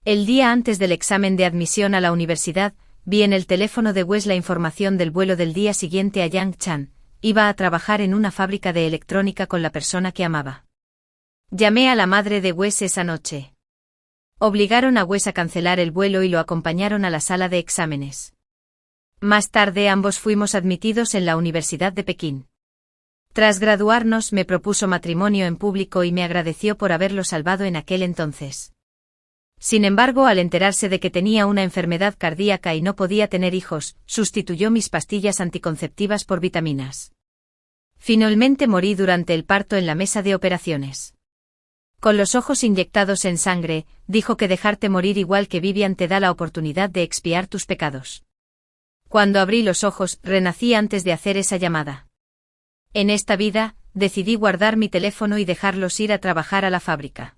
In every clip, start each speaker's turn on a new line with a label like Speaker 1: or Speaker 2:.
Speaker 1: El día antes del examen de admisión a la universidad, vi en el teléfono de Wes la información del vuelo del día siguiente a Yangchan. Iba a trabajar en una fábrica de electrónica con la persona que amaba. Llamé a la madre de Wes esa noche. Obligaron a Wes a cancelar el vuelo y lo acompañaron a la sala de exámenes. Más tarde ambos fuimos admitidos en la Universidad de Pekín. Tras graduarnos me propuso matrimonio en público y me agradeció por haberlo salvado en aquel entonces. Sin embargo, al enterarse de que tenía una enfermedad cardíaca y no podía tener hijos, sustituyó mis pastillas anticonceptivas por vitaminas. Finalmente morí durante el parto en la mesa de operaciones. Con los ojos inyectados en sangre, dijo que dejarte morir igual que Vivian te da la oportunidad de expiar tus pecados. Cuando abrí los ojos, renací antes de hacer esa llamada. En esta vida, decidí guardar mi teléfono y dejarlos ir a trabajar a la fábrica.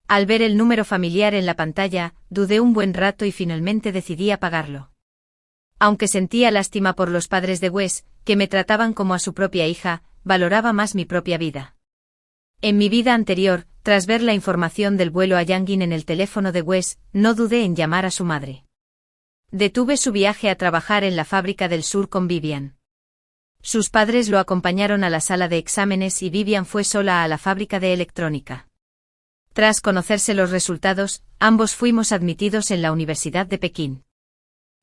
Speaker 1: Al ver el número familiar en la pantalla, dudé un buen rato y finalmente decidí apagarlo. Aunque sentía lástima por los padres de Wes, que me trataban como a su propia hija, valoraba más mi propia vida. En mi vida anterior, tras ver la información del vuelo a Yangon en el teléfono de Wes, no dudé en llamar a su madre. Detuve su viaje a trabajar en la fábrica del sur con Vivian. Sus padres lo acompañaron a la sala de exámenes y Vivian fue sola a la fábrica de electrónica. Tras conocerse los resultados, ambos fuimos admitidos en la Universidad de Pekín.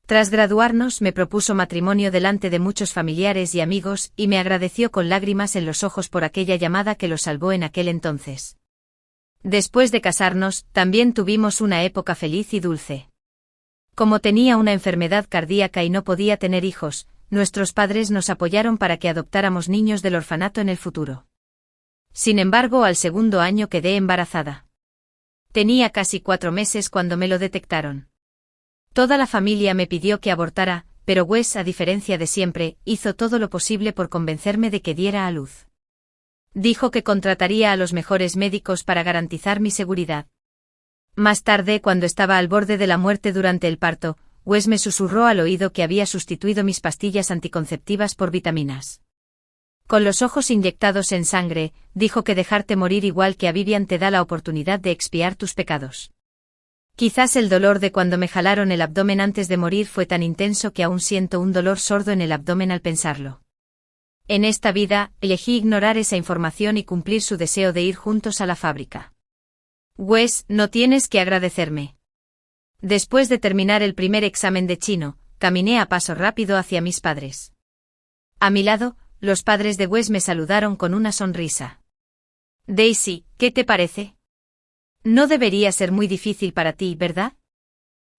Speaker 1: Tras graduarnos me propuso matrimonio delante de muchos familiares y amigos y me agradeció con lágrimas en los ojos por aquella llamada que lo salvó en aquel entonces. Después de casarnos, también tuvimos una época feliz y dulce. Como tenía una enfermedad cardíaca y no podía tener hijos, nuestros padres nos apoyaron para que adoptáramos niños del orfanato en el futuro. Sin embargo, al segundo año quedé embarazada. Tenía casi 4 meses cuando me lo detectaron. Toda la familia me pidió que abortara, pero Wes, a diferencia de siempre, hizo todo lo posible por convencerme de que diera a luz. Dijo que contrataría a los mejores médicos para garantizar mi seguridad. Más tarde, cuando estaba al borde de la muerte durante el parto, Wes me susurró al oído que había sustituido mis pastillas anticonceptivas por vitaminas. Con los ojos inyectados en sangre, dijo que dejarte morir igual que a Vivian te da la oportunidad de expiar tus pecados. Quizás el dolor de cuando me jalaron el abdomen antes de morir fue tan intenso que aún siento un dolor sordo en el abdomen al pensarlo. En esta vida, elegí ignorar esa información y cumplir su deseo de ir juntos a la fábrica. Wes, no tienes que agradecerme. Después de terminar el primer examen de chino, caminé a paso rápido hacia mis padres. A mi lado, los padres de Wes me saludaron con una sonrisa. Daisy, ¿qué te parece? No debería ser muy difícil para ti, ¿verdad?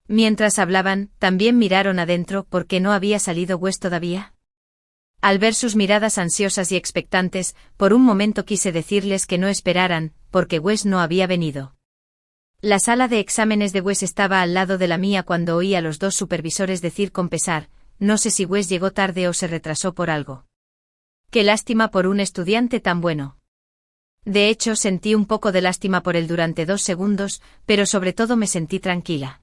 Speaker 1: Mientras hablaban, también miraron adentro porque no había salido Wes todavía. Al ver sus miradas ansiosas y expectantes, por un momento quise decirles que no esperaran, porque Wes no había venido. La sala de exámenes de Wes estaba al lado de la mía cuando oí a los 2 supervisores decir con pesar, no sé si Wes llegó tarde o se retrasó por algo. Qué lástima por un estudiante tan bueno. De hecho, sentí un poco de lástima por él durante 2 segundos, pero sobre todo me sentí tranquila.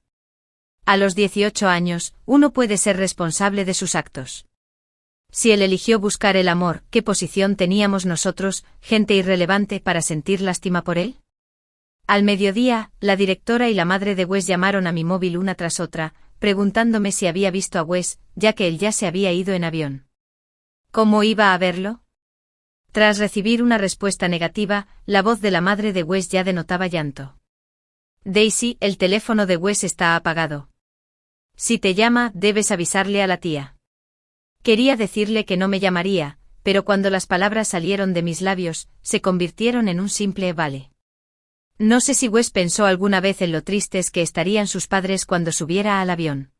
Speaker 1: A los 18 años, uno puede ser responsable de sus actos. Si él eligió buscar el amor, ¿qué posición teníamos nosotros, gente irrelevante, para sentir lástima por él? Al mediodía, la directora y la madre de Wes llamaron a mi móvil una tras otra, preguntándome si había visto a Wes, ya que él ya se había ido en avión. ¿Cómo iba a verlo? Tras recibir una respuesta negativa, la voz de la madre de Wes ya denotaba llanto. Daisy, el teléfono de Wes está apagado. Si te llama, debes avisarle a la tía. Quería decirle que no me llamaría, pero cuando las palabras salieron de mis labios, se convirtieron en un simple vale. No sé si Wes pensó alguna vez en lo tristes que estarían sus padres cuando subiera al avión.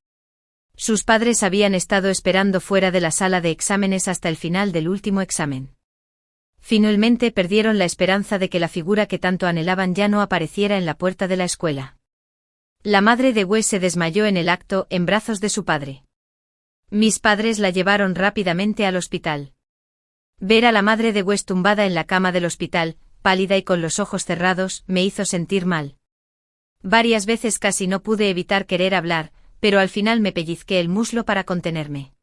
Speaker 1: Sus padres habían estado esperando fuera de la sala de exámenes hasta el final del último examen. Finalmente perdieron la esperanza de que la figura que tanto anhelaban ya no apareciera en la puerta de la escuela. La madre de Wes se desmayó en el acto, en brazos de su padre. Mis padres la llevaron rápidamente al hospital. Ver a la madre de Wes tumbada en la cama del hospital, pálida y con los ojos cerrados, me hizo sentir mal. Varias veces casi no pude evitar querer hablar, pero al final me pellizqué el muslo para contenerme.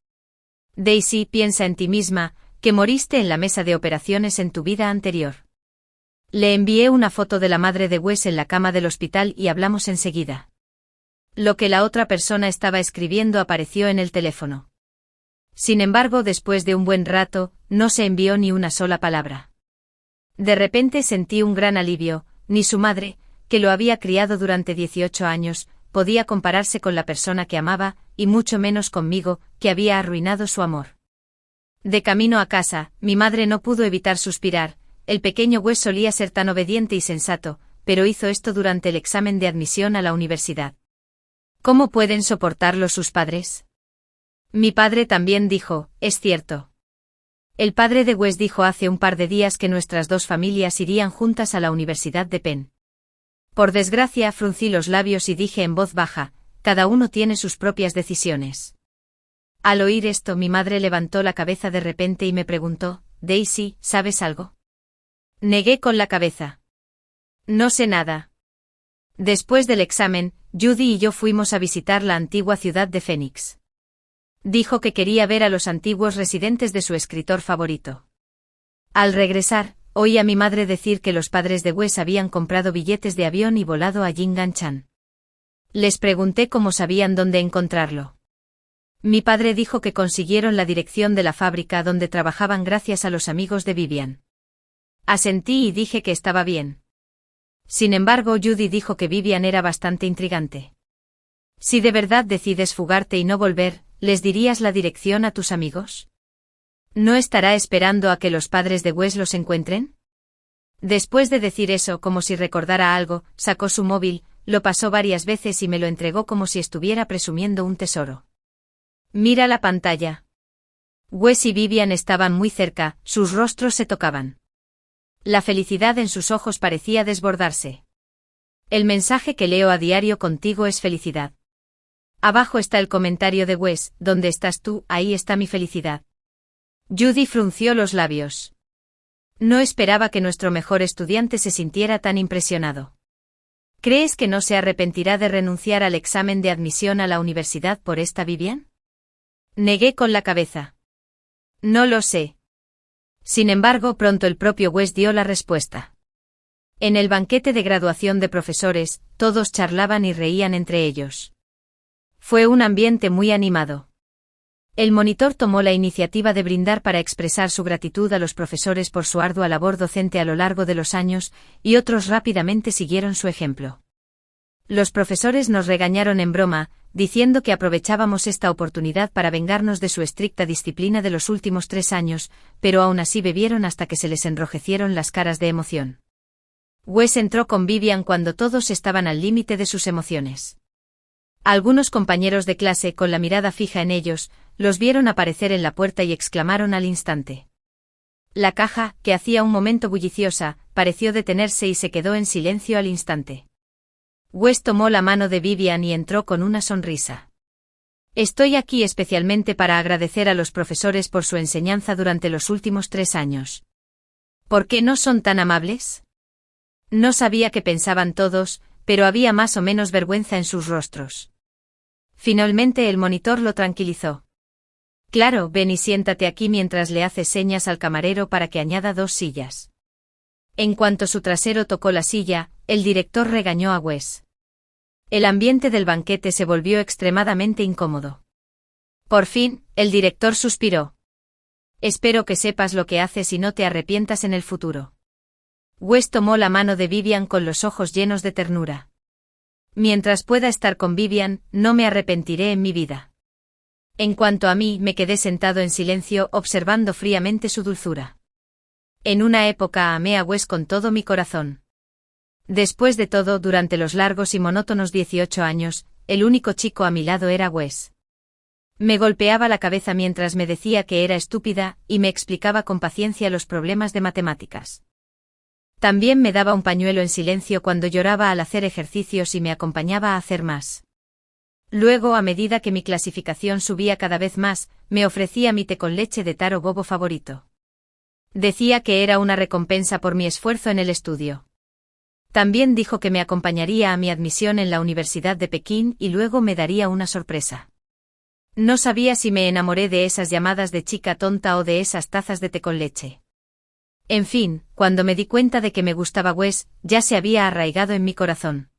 Speaker 1: Daisy, piensa en ti misma, que moriste en la mesa de operaciones en tu vida anterior. Le envié una foto de la madre de Wes en la cama del hospital y hablamos enseguida. Lo que la otra persona estaba escribiendo apareció en el teléfono. Sin embargo, después de un buen rato, no se envió ni una sola palabra. De repente sentí un gran alivio. Ni su madre, que lo había criado durante 18 años, podía compararse con la persona que amaba, y mucho menos conmigo, que había arruinado su amor. De camino a casa, mi madre no pudo evitar suspirar. El pequeño Wes solía ser tan obediente y sensato, pero hizo esto durante el examen de admisión a la universidad. ¿Cómo pueden soportarlo sus padres? Mi padre también dijo, es cierto. El padre de Wes dijo hace un par de días que nuestras dos familias irían juntas a la Universidad de Penn. Por desgracia, fruncí los labios y dije en voz baja, cada uno tiene sus propias decisiones. Al oír esto, mi madre levantó la cabeza de repente y me preguntó, Daisy, ¿sabes algo? Negué con la cabeza. No sé nada. Después del examen, Judy y yo fuimos a visitar la antigua ciudad de Phoenix. Dijo que quería ver a los antiguos residentes de su escritor favorito. Al regresar, oí a mi madre decir que los padres de Wes habían comprado billetes de avión y volado a Jinganchan. Les pregunté cómo sabían dónde encontrarlo. Mi padre dijo que consiguieron la dirección de la fábrica donde trabajaban gracias a los amigos de Vivian. Asentí y dije que estaba bien. Sin embargo, Judy dijo que Vivian era bastante intrigante. Si de verdad decides fugarte y no volver, ¿les dirías la dirección a tus amigos? ¿No estará esperando a que los padres de Wes los encuentren? Después de decir eso, como si recordara algo, sacó su móvil, lo pasó varias veces y me lo entregó como si estuviera presumiendo un tesoro. Mira la pantalla. Wes y Vivian estaban muy cerca, sus rostros se tocaban. La felicidad en sus ojos parecía desbordarse. El mensaje que leo a diario contigo es felicidad. Abajo está el comentario de Wes, ¿dónde estás tú? Ahí está mi felicidad. Judy frunció los labios. No esperaba que nuestro mejor estudiante se sintiera tan impresionado. ¿Crees que no se arrepentirá de renunciar al examen de admisión a la universidad por esta Vivian? Negué con la cabeza. No lo sé. Sin embargo, pronto el propio Wes dio la respuesta. En el banquete de graduación de profesores, todos charlaban y reían entre ellos. Fue un ambiente muy animado. El monitor tomó la iniciativa de brindar para expresar su gratitud a los profesores por su ardua labor docente a lo largo de los años, y otros rápidamente siguieron su ejemplo. Los profesores nos regañaron en broma, diciendo que aprovechábamos esta oportunidad para vengarnos de su estricta disciplina de los últimos 3 años, pero aún así bebieron hasta que se les enrojecieron las caras de emoción. Wes entró con Vivian cuando todos estaban al límite de sus emociones. Algunos compañeros de clase, con la mirada fija en ellos, los vieron aparecer en la puerta y exclamaron al instante. La caja, que hacía un momento bulliciosa, pareció detenerse y se quedó en silencio al instante. Wes tomó la mano de Vivian y entró con una sonrisa. Estoy aquí especialmente para agradecer a los profesores por su enseñanza durante los últimos 3 años. ¿Por qué no son tan amables? No sabía qué pensaban todos, pero había más o menos vergüenza en sus rostros. Finalmente el monitor lo tranquilizó. Claro, ven y siéntate aquí mientras le hace señas al camarero para que añada 2 sillas. En cuanto su trasero tocó la silla, el director regañó a Wes. El ambiente del banquete se volvió extremadamente incómodo. Por fin, el director suspiró. Espero que sepas lo que haces y no te arrepientas en el futuro. Wes tomó la mano de Vivian con los ojos llenos de ternura. Mientras pueda estar con Vivian, no me arrepentiré en mi vida. En cuanto a mí, me quedé sentado en silencio observando fríamente su dulzura. En una época amé a Wes con todo mi corazón. Después de todo, durante los largos y monótonos 18 años, el único chico a mi lado era Wes. Me golpeaba la cabeza mientras me decía que era estúpida, y me explicaba con paciencia los problemas de matemáticas. También me daba un pañuelo en silencio cuando lloraba al hacer ejercicios y me acompañaba a hacer más. Luego, a medida que mi clasificación subía cada vez más, me ofrecía mi té con leche de taro bobo favorito. Decía que era una recompensa por mi esfuerzo en el estudio. También dijo que me acompañaría a mi admisión en la Universidad de Pekín y luego me daría una sorpresa. No sabía si me enamoré de esas llamadas de chica tonta o de esas tazas de té con leche. En fin, cuando me di cuenta de que me gustaba Wes, ya se había arraigado en mi corazón.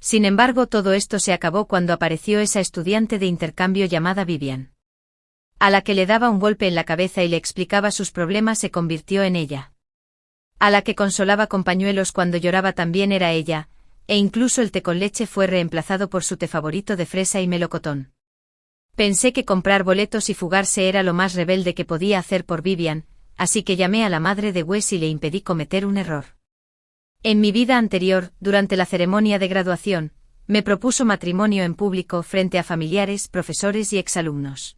Speaker 1: Sin embargo, todo esto se acabó cuando apareció esa estudiante de intercambio llamada Vivian. A la que le daba un golpe en la cabeza y le explicaba sus problemas se convirtió en ella. A la que consolaba con pañuelos cuando lloraba también era ella, e incluso el té con leche fue reemplazado por su té favorito de fresa y melocotón. Pensé que comprar boletos y fugarse era lo más rebelde que podía hacer por Vivian, así que llamé a la madre de Wes y le impedí cometer un error. En mi vida anterior, durante la ceremonia de graduación, me propuso matrimonio en público frente a familiares, profesores y exalumnos.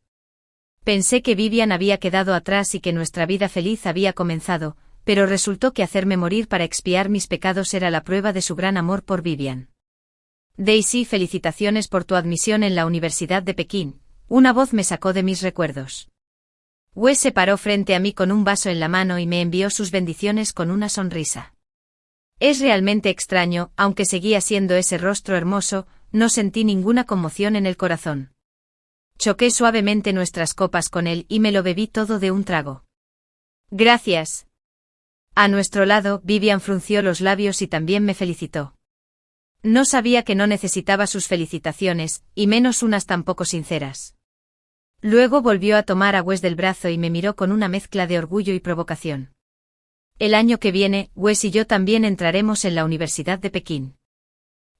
Speaker 1: Pensé que Vivian había quedado atrás y que nuestra vida feliz había comenzado, pero resultó que hacerme morir para expiar mis pecados era la prueba de su gran amor por Vivian. Daisy, felicitaciones por tu admisión en la Universidad de Pekín. Una voz me sacó de mis recuerdos. Wes se paró frente a mí con un vaso en la mano y me envió sus bendiciones con una sonrisa. Es realmente extraño, aunque seguía siendo ese rostro hermoso, no sentí ninguna conmoción en el corazón. Choqué suavemente nuestras copas con él y me lo bebí todo de un trago. Gracias. A nuestro lado, Vivian frunció los labios y también me felicitó. No sabía que no necesitaba sus felicitaciones, y menos unas tan poco sinceras. Luego volvió a tomar a Wes del brazo y me miró con una mezcla de orgullo y provocación. El año que viene, Wes y yo también entraremos en la Universidad de Pekín.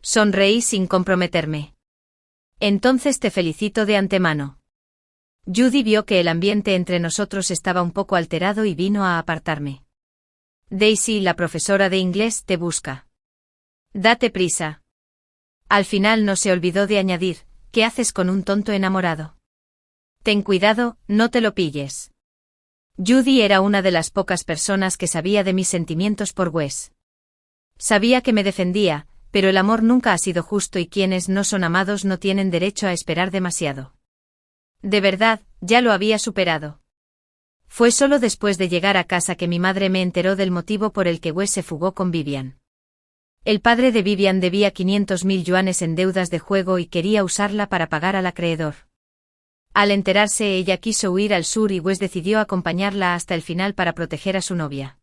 Speaker 1: Sonreí sin comprometerme. Entonces te felicito de antemano. Judy vio que el ambiente entre nosotros estaba un poco alterado y vino a apartarme. Daisy, la profesora de inglés, te busca. Date prisa. Al final no se olvidó de añadir, ¿qué haces con un tonto enamorado? Ten cuidado, no te lo pilles. Judy era una de las pocas personas que sabía de mis sentimientos por Wes. Sabía que me defendía, pero el amor nunca ha sido justo y quienes no son amados no tienen derecho a esperar demasiado. De verdad, ya lo había superado. Fue solo después de llegar a casa que mi madre me enteró del motivo por el que Wes se fugó con Vivian. El padre de Vivian debía 500.000 yuanes en deudas de juego y quería usarla para pagar al acreedor. Al enterarse, ella quiso huir al sur y Wes decidió acompañarla hasta el final para proteger a su novia.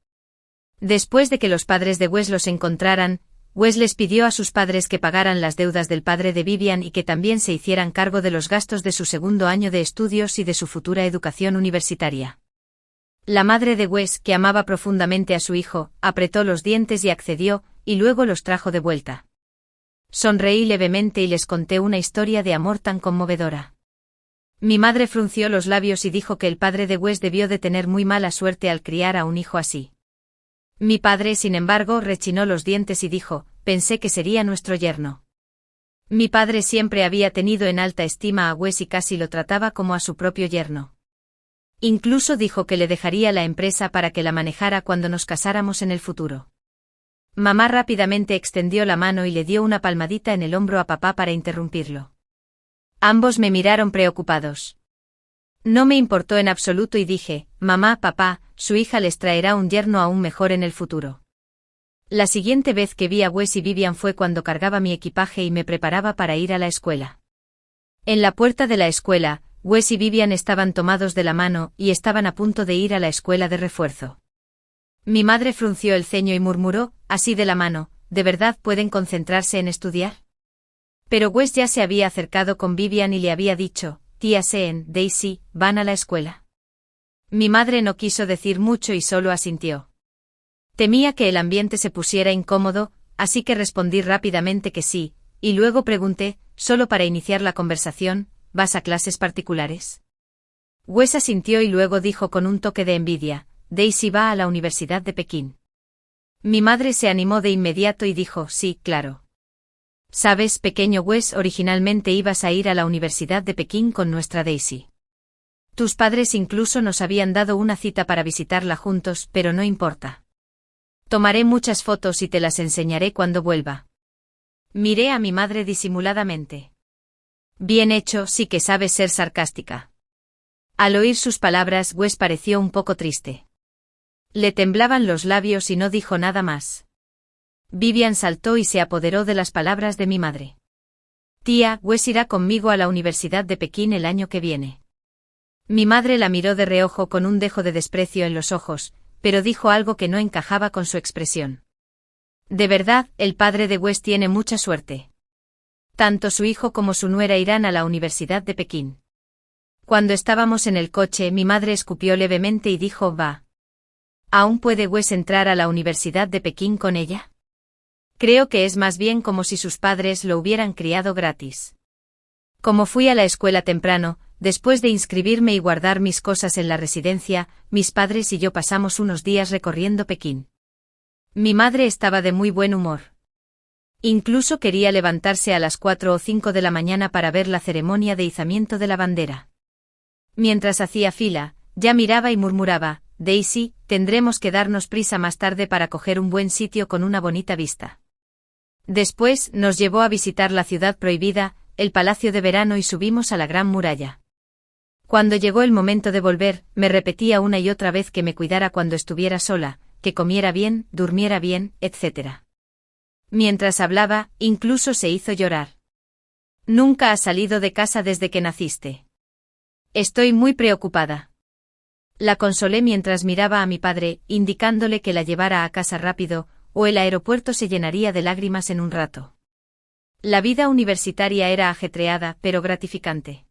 Speaker 1: Después de que los padres de Wes los encontraran, Wes les pidió a sus padres que pagaran las deudas del padre de Vivian y que también se hicieran cargo de los gastos de su segundo año de estudios y de su futura educación universitaria. La madre de Wes, que amaba profundamente a su hijo, apretó los dientes y accedió, y luego los trajo de vuelta. Sonreí levemente y les conté una historia de amor tan conmovedora. Mi madre frunció los labios y dijo que el padre de Wes debió de tener muy mala suerte al criar a un hijo así. Mi padre, sin embargo, rechinó los dientes y dijo, pensé que sería nuestro yerno. Mi padre siempre había tenido en alta estima a Wes y casi lo trataba como a su propio yerno. Incluso dijo que le dejaría la empresa para que la manejara cuando nos casáramos en el futuro. Mamá rápidamente extendió la mano y le dio una palmadita en el hombro a papá para interrumpirlo. Ambos me miraron preocupados. No me importó en absoluto y dije, mamá, papá, su hija les traerá un yerno aún mejor en el futuro. La siguiente vez que vi a Wes y Vivian fue cuando cargaba mi equipaje y me preparaba para ir a la escuela. En la puerta de la escuela, Wes y Vivian estaban tomados de la mano y estaban a punto de ir a la escuela de refuerzo. Mi madre frunció el ceño y murmuró, así de la mano, ¿de verdad pueden concentrarse en estudiar? Pero Wes ya se había acercado con Vivian y le había dicho, tía Sean, Daisy, ¿van a la escuela? Mi madre no quiso decir mucho y solo asintió. Temía que el ambiente se pusiera incómodo, así que respondí rápidamente que sí, y luego pregunté, solo para iniciar la conversación, ¿vas a clases particulares? Wes asintió y luego dijo con un toque de envidia, Daisy va a la Universidad de Pekín. Mi madre se animó de inmediato y dijo, sí, claro. Sabes, pequeño Wes, originalmente ibas a ir a la Universidad de Pekín con nuestra Daisy. Tus padres incluso nos habían dado una cita para visitarla juntos, pero no importa. Tomaré muchas fotos y te las enseñaré cuando vuelva. Miré a mi madre disimuladamente. Bien hecho, sí que sabes ser sarcástica. Al oír sus palabras, Wes pareció un poco triste. Le temblaban los labios y no dijo nada más. Vivian saltó y se apoderó de las palabras de mi madre. Tía, Wes irá conmigo a la Universidad de Pekín el año que viene. Mi madre la miró de reojo con un dejo de desprecio en los ojos, pero dijo algo que no encajaba con su expresión. De verdad, el padre de Wes tiene mucha suerte. Tanto su hijo como su nuera irán a la Universidad de Pekín. Cuando estábamos en el coche, mi madre escupió levemente y dijo: «Va. ¿Aún puede Wes entrar a la Universidad de Pekín con ella?» Creo que es más bien como si sus padres lo hubieran criado gratis. Como fui a la escuela temprano, después de inscribirme y guardar mis cosas en la residencia, mis padres y yo pasamos unos días recorriendo Pekín. Mi madre estaba de muy buen humor. Incluso quería levantarse a las 4 o 5 de la mañana para ver la ceremonia de izamiento de la bandera. Mientras hacía fila, ya miraba y murmuraba: «Daisy, tendremos que darnos prisa más tarde para coger un buen sitio con una bonita vista». Después, nos llevó a visitar la ciudad prohibida, el Palacio de Verano, y subimos a la Gran Muralla. Cuando llegó el momento de volver, me repetía una y otra vez que me cuidara cuando estuviera sola, que comiera bien, durmiera bien, etc. Mientras hablaba, incluso se hizo llorar. «Nunca has salido de casa desde que naciste. Estoy muy preocupada». La consolé mientras miraba a mi padre, indicándole que la llevara a casa rápido, o el aeropuerto se llenaría de lágrimas en un rato. La vida universitaria era ajetreada, pero gratificante.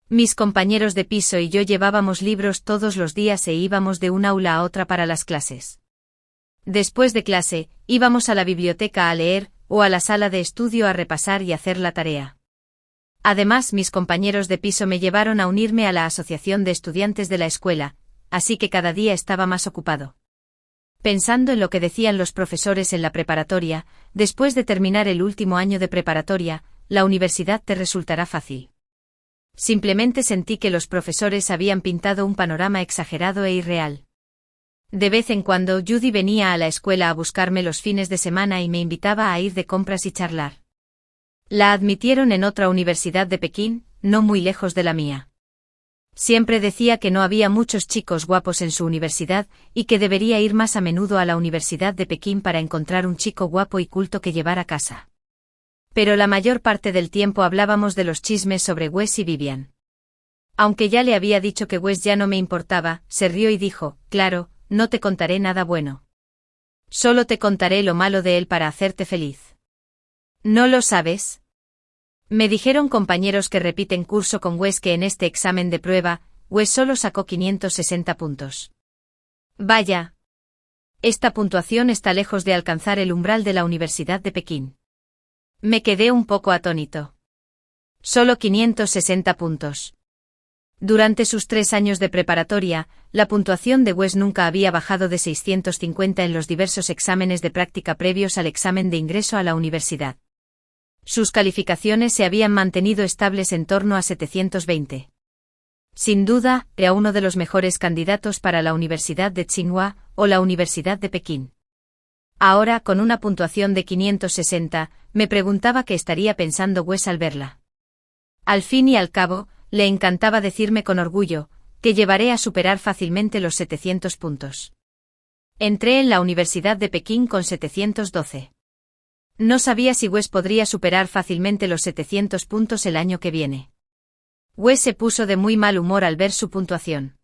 Speaker 1: Mis compañeros de piso y yo llevábamos libros todos los días e íbamos de un aula a otra para las clases. Después de clase, íbamos a la biblioteca a leer, o a la sala de estudio a repasar y hacer la tarea. Además, mis compañeros de piso me llevaron a unirme a la asociación de estudiantes de la escuela, así que cada día estaba más ocupado. Pensando en lo que decían los profesores en la preparatoria, después de terminar el último año de preparatoria, la universidad te resultará fácil. Simplemente sentí que los profesores habían pintado un panorama exagerado e irreal. De vez en cuando, Judy venía a la escuela a buscarme los fines de semana y me invitaba a ir de compras y charlar. La admitieron en otra universidad de Pekín, no muy lejos de la mía. Siempre decía que no había muchos chicos guapos en su universidad, y que debería ir más a menudo a la Universidad de Pekín para encontrar un chico guapo y culto que llevar a casa. Pero la mayor parte del tiempo hablábamos de los chismes sobre Wes y Vivian. Aunque ya le había dicho que Wes ya no me importaba, se rió y dijo: «Claro, no te contaré nada bueno. Solo te contaré lo malo de él para hacerte feliz». «¿No lo sabes?». Me dijeron compañeros que repiten curso con Wes que en este examen de prueba, Wes solo sacó 560 puntos. Vaya. Esta puntuación está lejos de alcanzar el umbral de la Universidad de Pekín. Me quedé un poco atónito. Solo 560 puntos. Durante sus 3 años de preparatoria, la puntuación de Wes nunca había bajado de 650 en los diversos exámenes de práctica previos al examen de ingreso a la universidad. Sus calificaciones se habían mantenido estables en torno a 720. Sin duda, era uno de los mejores candidatos para la Universidad de Tsinghua o la Universidad de Pekín. Ahora, con una puntuación de 560, me preguntaba qué estaría pensando Wes al verla. Al fin y al cabo, le encantaba decirme con orgullo que llevaré a superar fácilmente los 700 puntos. Entré en la Universidad de Pekín con 712. No sabía si Wes podría superar fácilmente los 700 puntos el año que viene. Wes se puso de muy mal humor al ver su puntuación.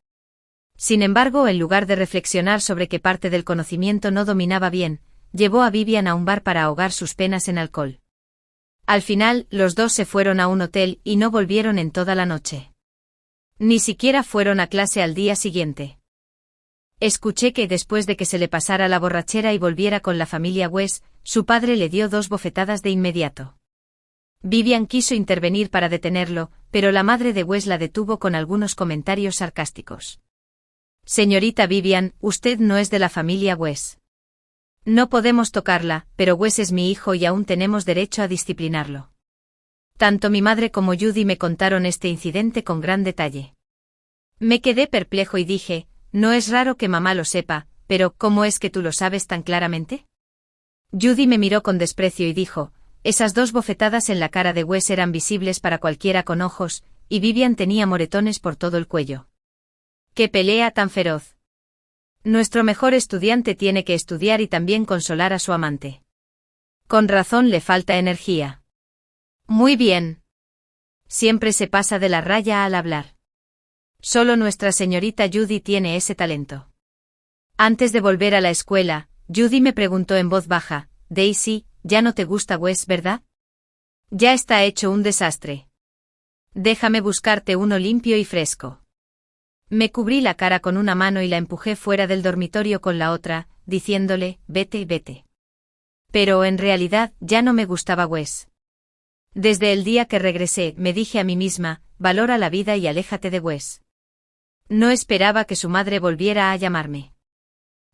Speaker 1: Sin embargo, en lugar de reflexionar sobre qué parte del conocimiento no dominaba bien, llevó a Vivian a un bar para ahogar sus penas en alcohol. Al final, los dos se fueron a un hotel y no volvieron en toda la noche. Ni siquiera fueron a clase al día siguiente. Escuché que después de que se le pasara la borrachera y volviera con la familia Wes, su padre le dio 2 bofetadas de inmediato. Vivian quiso intervenir para detenerlo, pero la madre de Wes la detuvo con algunos comentarios sarcásticos. «Señorita Vivian, usted no es de la familia Wes. No podemos tocarla, pero Wes es mi hijo y aún tenemos derecho a disciplinarlo». Tanto mi madre como Judy me contaron este incidente con gran detalle. Me quedé perplejo y dije: «No es raro que mamá lo sepa, pero ¿cómo es que tú lo sabes tan claramente?». Judy me miró con desprecio y dijo: «Esas 2 bofetadas en la cara de Wes eran visibles para cualquiera con ojos, y Vivian tenía moretones por todo el cuello». ¡Qué pelea tan feroz! Nuestro mejor estudiante tiene que estudiar y también consolar a su amante. Con razón le falta energía. Muy bien. Siempre se pasa de la raya al hablar. Solo nuestra señorita Judy tiene ese talento. Antes de volver a la escuela, Judy me preguntó en voz baja: «Daisy, ya no te gusta Wes, ¿verdad?». Ya está hecho un desastre. Déjame buscarte uno limpio y fresco. Me cubrí la cara con una mano y la empujé fuera del dormitorio con la otra, diciéndole, vete, vete. Pero en realidad ya no me gustaba Wes. Desde el día que regresé, me dije a mí misma, valora la vida y aléjate de Wes. No esperaba que su madre volviera a llamarme.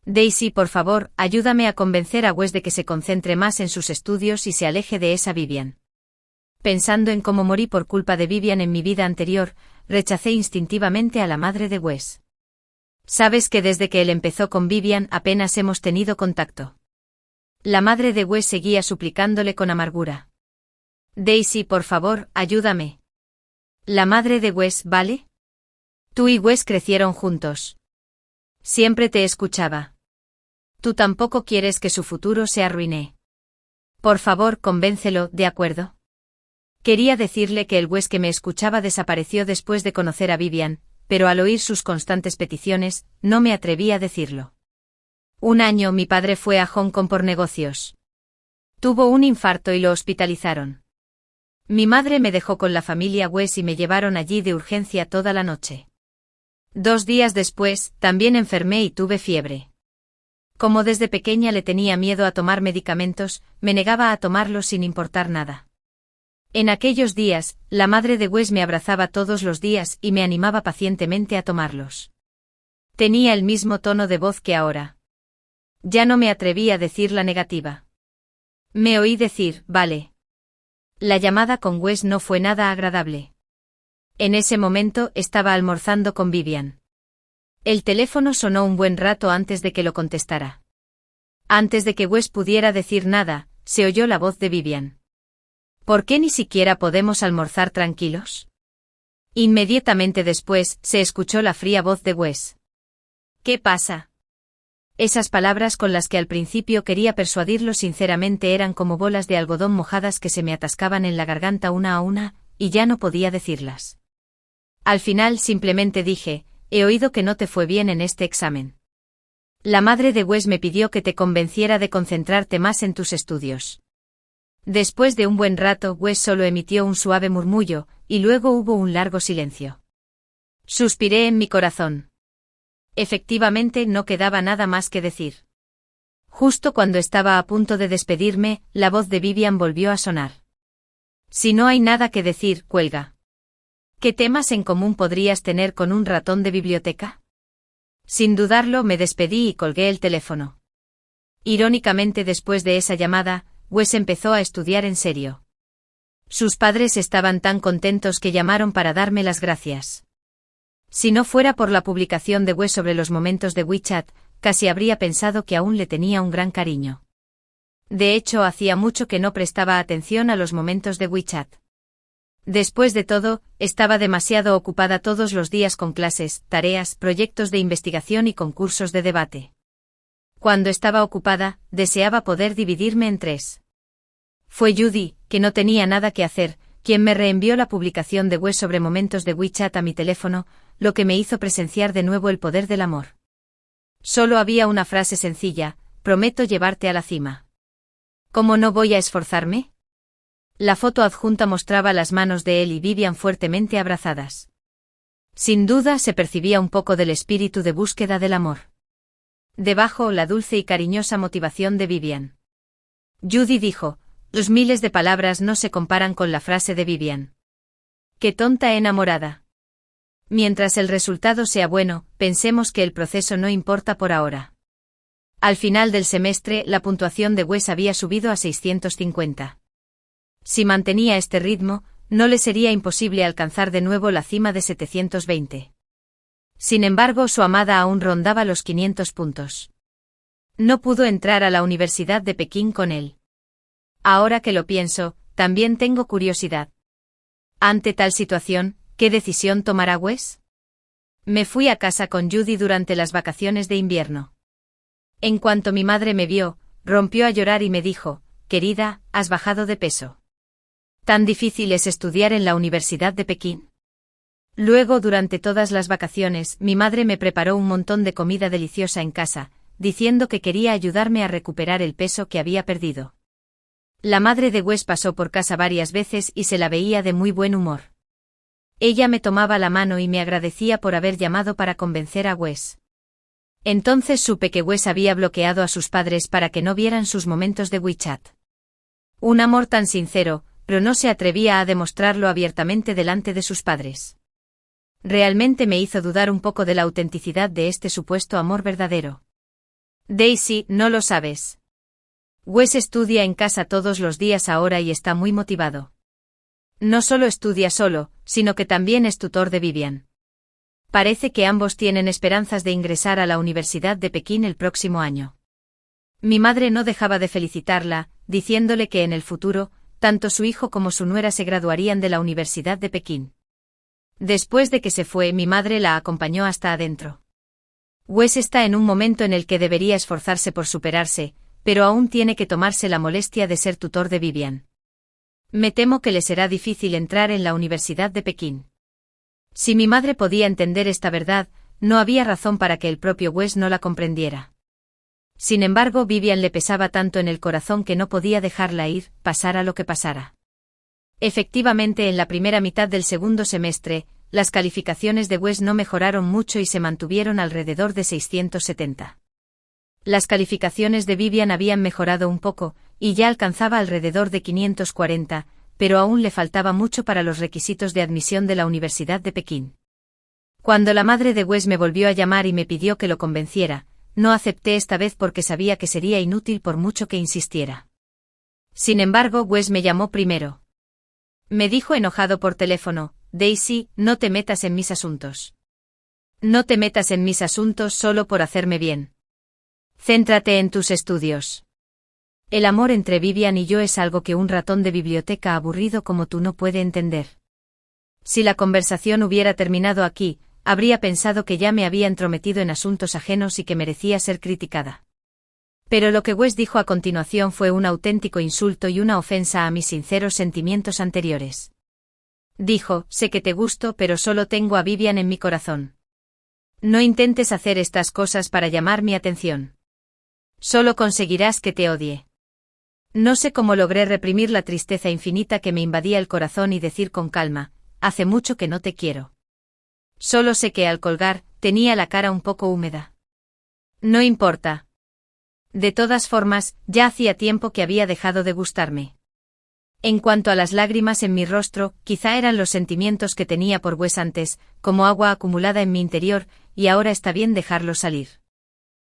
Speaker 1: Daisy, por favor, ayúdame a convencer a Wes de que se concentre más en sus estudios y se aleje de esa Vivian. Pensando en cómo morí por culpa de Vivian en mi vida anterior, rechacé instintivamente a la madre de Wes. Sabes que desde que él empezó con Vivian apenas hemos tenido contacto. La madre de Wes seguía suplicándole con amargura. Daisy, por favor, ayúdame. La madre de Wes, ¿vale? Tú y Wes crecieron juntos. Siempre te escuchaba. Tú tampoco quieres que su futuro se arruine. Por favor, convéncelo, ¿de acuerdo? Quería decirle que el Wes que me escuchaba desapareció después de conocer a Vivian, pero al oír sus constantes peticiones, no me atreví a decirlo. Un año mi padre fue a Hong Kong por negocios. Tuvo un infarto y lo hospitalizaron. Mi madre me dejó con la familia Wes y me llevaron allí de urgencia toda la noche. 2 días después, también enfermé y tuve fiebre. Como desde pequeña le tenía miedo a tomar medicamentos, me negaba a tomarlos sin importar nada. En aquellos días, la madre de Wes me abrazaba todos los días y me animaba pacientemente a tomarlos. Tenía el mismo tono de voz que ahora. Ya no me atreví a decir la negativa. Me oí decir, vale. La llamada con Wes no fue nada agradable. En ese momento estaba almorzando con Vivian. El teléfono sonó un buen rato antes de que lo contestara. Antes de que Wes pudiera decir nada, se oyó la voz de Vivian. ¿Por qué ni siquiera podemos almorzar tranquilos? Inmediatamente después, se escuchó la fría voz de Wes. ¿Qué pasa? Esas palabras con las que al principio quería persuadirlo sinceramente eran como bolas de algodón mojadas que se me atascaban en la garganta una a una, y ya no podía decirlas. Al final simplemente dije, he oído que no te fue bien en este examen. La madre de Wes me pidió que te convenciera de concentrarte más en tus estudios. Después de un buen rato, Wes solo emitió un suave murmullo, y luego hubo un largo silencio. Suspiré en mi corazón. Efectivamente no quedaba nada más que decir. Justo cuando estaba a punto de despedirme, la voz de Vivian volvió a sonar. Si no hay nada que decir, cuelga. ¿Qué temas en común podrías tener con un ratón de biblioteca? Sin dudarlo me despedí y colgué el teléfono. Irónicamente después de esa llamada, Wes empezó a estudiar en serio. Sus padres estaban tan contentos que llamaron para darme las gracias. Si no fuera por la publicación de Wes sobre los momentos de WeChat, casi habría pensado que aún le tenía un gran cariño. De hecho, hacía mucho que no prestaba atención a los momentos de WeChat. Después de todo, estaba demasiado ocupada todos los días con clases, tareas, proyectos de investigación y concursos de debate. Cuando estaba ocupada, deseaba poder dividirme en 3. Fue Judy, que no tenía nada que hacer, quien me reenvió la publicación de Wes sobre momentos de WeChat a mi teléfono, lo que me hizo presenciar de nuevo el poder del amor. Solo había una frase sencilla, prometo llevarte a la cima. ¿Cómo no voy a esforzarme? La foto adjunta mostraba las manos de él y Vivian fuertemente abrazadas. Sin duda se percibía un poco del espíritu de búsqueda del amor. Debajo, la dulce y cariñosa motivación de Vivian. Judy dijo, los miles de palabras no se comparan con la frase de Vivian. ¡Qué tonta enamorada! Mientras el resultado sea bueno, pensemos que el proceso no importa por ahora. Al final del semestre, la puntuación de Wes había subido a 650. Si mantenía este ritmo, no le sería imposible alcanzar de nuevo la cima de 720. Sin embargo, su amada aún rondaba los 500 puntos. No pudo entrar a la Universidad de Pekín con él. Ahora que lo pienso, también tengo curiosidad. Ante tal situación, ¿qué decisión tomará Wes? Me fui a casa con Judy durante las vacaciones de invierno. En cuanto mi madre me vio, rompió a llorar y me dijo, querida, has bajado de peso. ¿Tan difícil es estudiar en la Universidad de Pekín? Luego, durante todas las vacaciones, mi madre me preparó un montón de comida deliciosa en casa, diciendo que quería ayudarme a recuperar el peso que había perdido. La madre de Wes pasó por casa varias veces y se la veía de muy buen humor. Ella me tomaba la mano y me agradecía por haber llamado para convencer a Wes. Entonces supe que Wes había bloqueado a sus padres para que no vieran sus momentos de WeChat. Un amor tan sincero, pero no se atrevía a demostrarlo abiertamente delante de sus padres. Realmente me hizo dudar un poco de la autenticidad de este supuesto amor verdadero. Daisy, no lo sabes. Wes estudia en casa todos los días ahora y está muy motivado. No solo estudia solo, sino que también es tutor de Vivian. Parece que ambos tienen esperanzas de ingresar a la Universidad de Pekín el próximo año. Mi madre no dejaba de felicitarla, diciéndole que en el futuro, tanto su hijo como su nuera se graduarían de la Universidad de Pekín. Después de que se fue, mi madre la acompañó hasta adentro. Wes está en un momento en el que debería esforzarse por superarse, pero aún tiene que tomarse la molestia de ser tutor de Vivian. Me temo que le será difícil entrar en la Universidad de Pekín. Si mi madre podía entender esta verdad, no había razón para que el propio Wes no la comprendiera. Sin embargo, Vivian le pesaba tanto en el corazón que no podía dejarla ir, pasara lo que pasara. Efectivamente, en la primera mitad del segundo semestre, las calificaciones de Wes no mejoraron mucho y se mantuvieron alrededor de 670. Las calificaciones de Vivian habían mejorado un poco, y ya alcanzaba alrededor de 540, pero aún le faltaba mucho para los requisitos de admisión de la Universidad de Pekín. Cuando la madre de Wes me volvió a llamar y me pidió que lo convenciera, no acepté esta vez porque sabía que sería inútil por mucho que insistiera. Sin embargo, Wes me llamó primero. Me dijo enojado por teléfono: Daisy, no te metas en mis asuntos. No te metas en mis asuntos solo por hacerme bien. Céntrate en tus estudios. El amor entre Vivian y yo es algo que un ratón de biblioteca aburrido como tú no puede entender. Si la conversación hubiera terminado aquí, habría pensado que ya me había entrometido en asuntos ajenos y que merecía ser criticada. Pero lo que Wes dijo a continuación fue un auténtico insulto y una ofensa a mis sinceros sentimientos anteriores. Dijo: sé que te gusto, pero solo tengo a Vivian en mi corazón. No intentes hacer estas cosas para llamar mi atención. Solo conseguirás que te odie. No sé cómo logré reprimir la tristeza infinita que me invadía el corazón y decir con calma: hace mucho que no te quiero. Solo sé que al colgar, tenía la cara un poco húmeda. No importa. De todas formas, ya hacía tiempo que había dejado de gustarme. En cuanto a las lágrimas en mi rostro, quizá eran los sentimientos que tenía por Wes antes, como agua acumulada en mi interior, y ahora está bien dejarlos salir.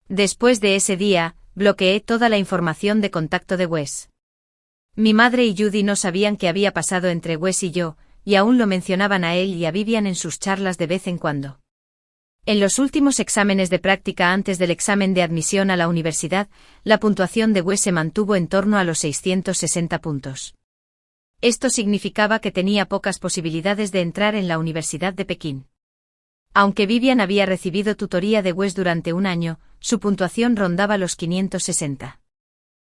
Speaker 1: Después de ese día, bloqueé toda la información de contacto de Wes. Mi madre y Judy no sabían qué había pasado entre Wes y yo, y aún lo mencionaban a él y a Vivian en sus charlas de vez en cuando. En los últimos exámenes de práctica antes del examen de admisión a la universidad, la puntuación de Wes se mantuvo en torno a los 660 puntos. Esto significaba que tenía pocas posibilidades de entrar en la Universidad de Pekín. Aunque Vivian había recibido tutoría de Wes durante un año, su puntuación rondaba los 560.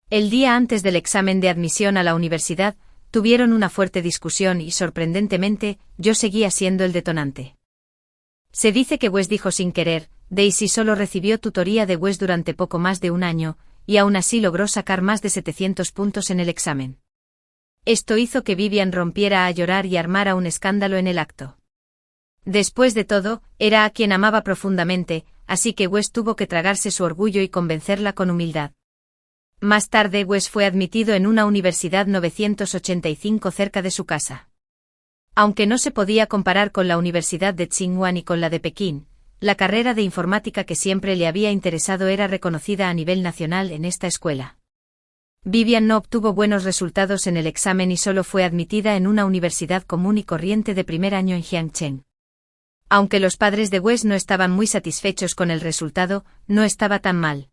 Speaker 1: El día antes del examen de admisión a la universidad, tuvieron una fuerte discusión y, sorprendentemente, yo seguía siendo el detonante. Se dice que Wes dijo sin querer: Daisy solo recibió tutoría de Wes durante poco más de un año, y aún así logró sacar más de 700 puntos en el examen. Esto hizo que Vivian rompiera a llorar y armara un escándalo en el acto. Después de todo, era a quien amaba profundamente, así que Wes tuvo que tragarse su orgullo y convencerla con humildad. Más tarde, Wes fue admitido en una universidad 985 cerca de su casa. Aunque no se podía comparar con la Universidad de Tsinghua ni con la de Pekín, la carrera de informática que siempre le había interesado era reconocida a nivel nacional en esta escuela. Vivian no obtuvo buenos resultados en el examen y solo fue admitida en una universidad común y corriente de primer año en Jiangchen. Aunque los padres de Wes no estaban muy satisfechos con el resultado, no estaba tan mal.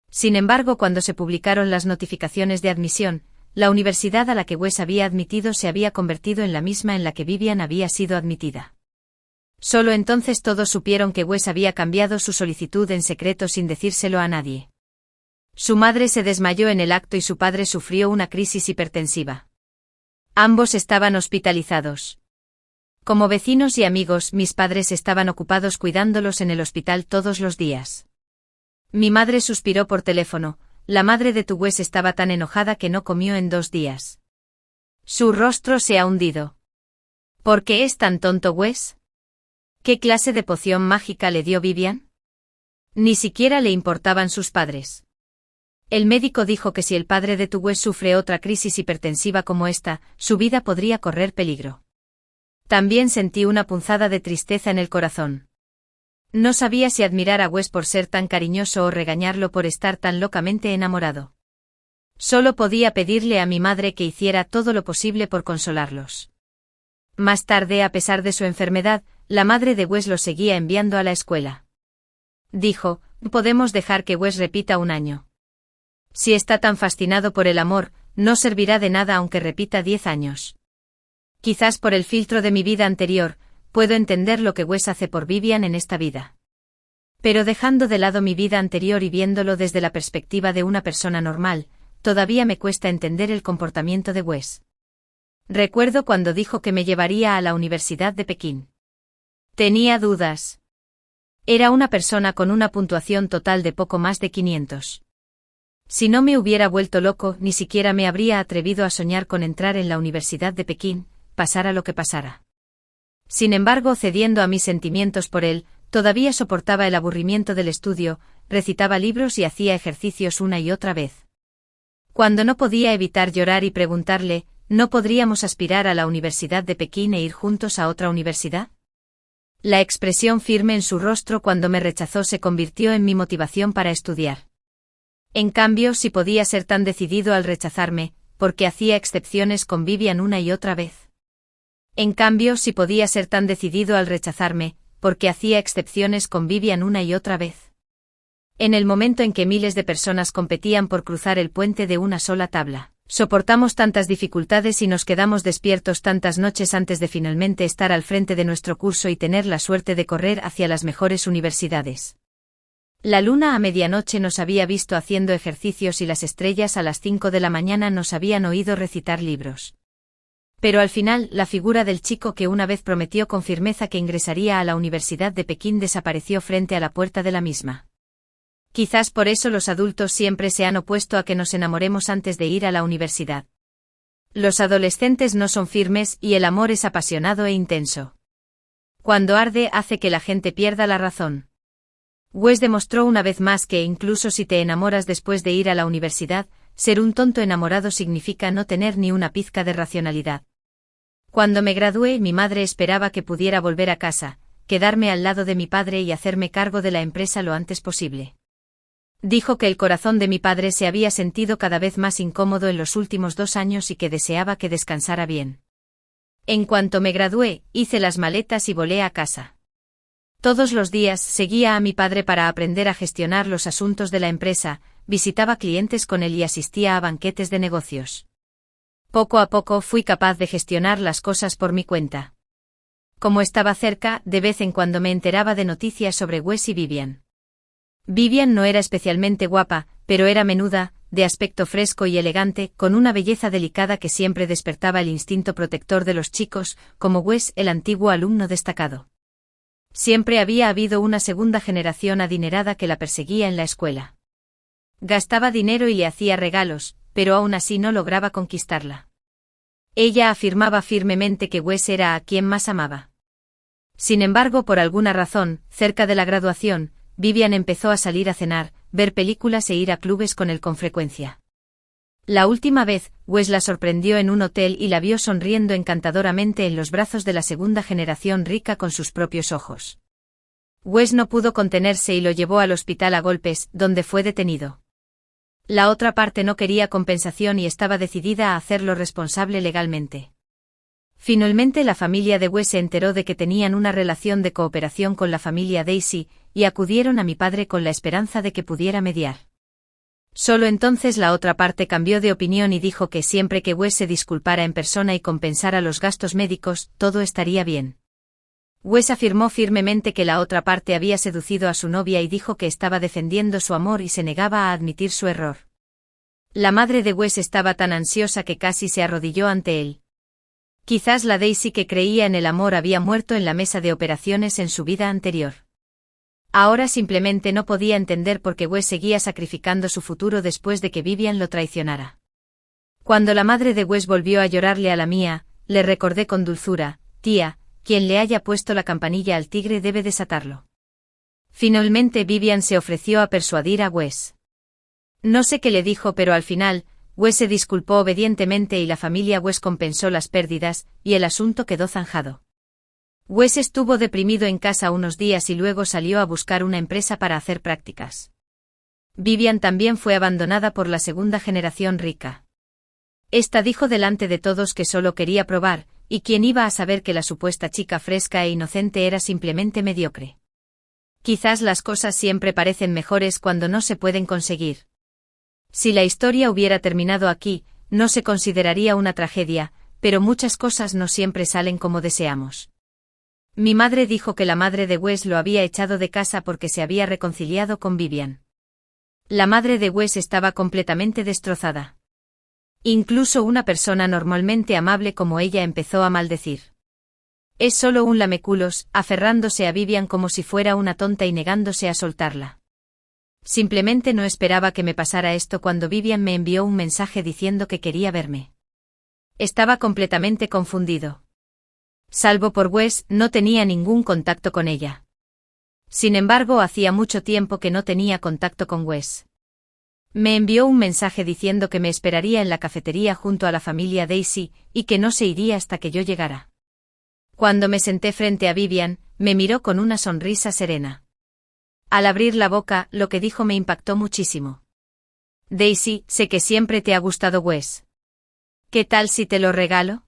Speaker 1: Sin embargo, cuando se publicaron las notificaciones de admisión, la universidad a la que Wes había admitido se había convertido en la misma en la que Vivian había sido admitida. Solo entonces todos supieron que Wes había cambiado su solicitud en secreto sin decírselo a nadie. Su madre se desmayó en el acto y su padre sufrió una crisis hipertensiva. Ambos estaban hospitalizados. Como vecinos y amigos, mis padres estaban ocupados cuidándolos en el hospital todos los días. Mi madre suspiró por teléfono: la madre de tu Wes estaba tan enojada que no comió en 2 días. Su rostro se ha hundido. ¿Por qué es tan tonto Wes? ¿Qué clase de poción mágica le dio Vivian? Ni siquiera le importaban sus padres. El médico dijo que si el padre de tu Wes sufre otra crisis hipertensiva como esta, su vida podría correr peligro. También sentí una punzada de tristeza en el corazón. No sabía si admirar a Wes por ser tan cariñoso o regañarlo por estar tan locamente enamorado. Solo podía pedirle a mi madre que hiciera todo lo posible por consolarlos. Más tarde, a pesar de su enfermedad, la madre de Wes lo seguía enviando a la escuela. Dijo, podemos dejar que Wes repita 1 año. Si está tan fascinado por el amor, no servirá de nada aunque repita 10 años. Quizás por el filtro de mi vida anterior, puedo entender lo que Wes hace por Vivian en esta vida. Pero dejando de lado mi vida anterior y viéndolo desde la perspectiva de una persona normal, todavía me cuesta entender el comportamiento de Wes. Recuerdo cuando dijo que me llevaría a la Universidad de Pekín. Tenía dudas. Era una persona con una puntuación total de poco más de 500. Si no me hubiera vuelto loco, ni siquiera me habría atrevido a soñar con entrar en la Universidad de Pekín, pasara lo que pasara. Sin embargo, cediendo a mis sentimientos por él, todavía soportaba el aburrimiento del estudio, recitaba libros y hacía ejercicios una y otra vez. Cuando no podía evitar llorar y preguntarle, ¿no podríamos aspirar a la Universidad de Pekín e ir juntos a otra universidad? La expresión firme en su rostro cuando me rechazó se convirtió en mi motivación para estudiar. En cambio, si podía ser tan decidido al rechazarme, porque hacía excepciones con Vivian una y otra vez. En cambio, si podía ser tan decidido al rechazarme, porque hacía excepciones con Vivian una y otra vez. En el momento en que miles de personas competían por cruzar el puente de una sola tabla. Soportamos tantas dificultades y nos quedamos despiertos tantas noches antes de finalmente estar al frente de nuestro curso y tener la suerte de correr hacia las mejores universidades. La luna a medianoche nos había visto haciendo ejercicios y las estrellas a las 5 de la mañana nos habían oído recitar libros. Pero al final, la figura del chico que una vez prometió con firmeza que ingresaría a la Universidad de Pekín desapareció frente a la puerta de la misma. Quizás por eso los adultos siempre se han opuesto a que nos enamoremos antes de ir a la universidad. Los adolescentes no son firmes y el amor es apasionado e intenso. Cuando arde hace que la gente pierda la razón. Wes demostró una vez más que incluso si te enamoras después de ir a la universidad, ser un tonto enamorado significa no tener ni una pizca de racionalidad. Cuando me gradué, mi madre esperaba que pudiera volver a casa, quedarme al lado de mi padre y hacerme cargo de la empresa lo antes posible. Dijo que el corazón de mi padre se había sentido cada vez más incómodo en los últimos 2 años y que deseaba que descansara bien. En cuanto me gradué, hice las maletas y volé a casa. Todos los días seguía a mi padre para aprender a gestionar los asuntos de la empresa, visitaba clientes con él y asistía a banquetes de negocios. Poco a poco fui capaz de gestionar las cosas por mi cuenta. Como estaba cerca, de vez en cuando me enteraba de noticias sobre Wes y Vivian. Vivian no era especialmente guapa, pero era menuda, de aspecto fresco y elegante, con una belleza delicada que siempre despertaba el instinto protector de los chicos, como Wes, el antiguo alumno destacado. Siempre había habido una segunda generación adinerada que la perseguía en la escuela. Gastaba dinero y le hacía regalos, pero aún así no lograba conquistarla. Ella afirmaba firmemente que Wes era a quien más amaba. Sin embargo, por alguna razón, cerca de la graduación, Vivian empezó a salir a cenar, ver películas e ir a clubes con él con frecuencia. La última vez, Wes la sorprendió en un hotel y la vio sonriendo encantadoramente en los brazos de la segunda generación rica con sus propios ojos. Wes no pudo contenerse y lo llevó al hospital a golpes, donde fue detenido. La otra parte no quería compensación y estaba decidida a hacerlo responsable legalmente. Finalmente la familia de Wes se enteró de que tenían una relación de cooperación con la familia Daisy, y acudieron a mi padre con la esperanza de que pudiera mediar. Solo entonces la otra parte cambió de opinión y dijo que siempre que Wes se disculpara en persona y compensara los gastos médicos, todo estaría bien. Wes afirmó firmemente que la otra parte había seducido a su novia y dijo que estaba defendiendo su amor y se negaba a admitir su error. La madre de Wes estaba tan ansiosa que casi se arrodilló ante él. Quizás la Daisy que creía en el amor había muerto en la mesa de operaciones en su vida anterior. Ahora simplemente no podía entender por qué Wes seguía sacrificando su futuro después de que Vivian lo traicionara. Cuando la madre de Wes volvió a llorarle a la mía, le recordé con dulzura: tía, quien le haya puesto la campanilla al tigre debe desatarlo. Finalmente Vivian se ofreció a persuadir a Wes. No sé qué le dijo, pero al final, Wes se disculpó obedientemente y la familia Wes compensó las pérdidas, y el asunto quedó zanjado. Wes estuvo deprimido en casa unos días y luego salió a buscar una empresa para hacer prácticas. Vivian también fue abandonada por la segunda generación rica. Esta dijo delante de todos que solo quería probar, y quién iba a saber que la supuesta chica fresca e inocente era simplemente mediocre. Quizás las cosas siempre parecen mejores cuando no se pueden conseguir. Si la historia hubiera terminado aquí, no se consideraría una tragedia, pero muchas cosas no siempre salen como deseamos. Mi madre dijo que la madre de Wes lo había echado de casa porque se había reconciliado con Vivian. La madre de Wes estaba completamente destrozada. Incluso una persona normalmente amable como ella empezó a maldecir. Es solo un lameculos, aferrándose a Vivian como si fuera una tonta y negándose a soltarla. Simplemente no esperaba que me pasara esto cuando Vivian me envió un mensaje diciendo que quería verme. Estaba completamente confundido. Salvo por Wes, no tenía ningún contacto con ella. Sin embargo, hacía mucho tiempo que no tenía contacto con Wes. Me envió un mensaje diciendo que me esperaría en la cafetería junto a la familia Daisy, y que no se iría hasta que yo llegara. Cuando me senté frente a Vivian, me miró con una sonrisa serena. Al abrir la boca, lo que dijo me impactó muchísimo. Daisy, sé que siempre te ha gustado Wes. ¿Qué tal si te lo regalo?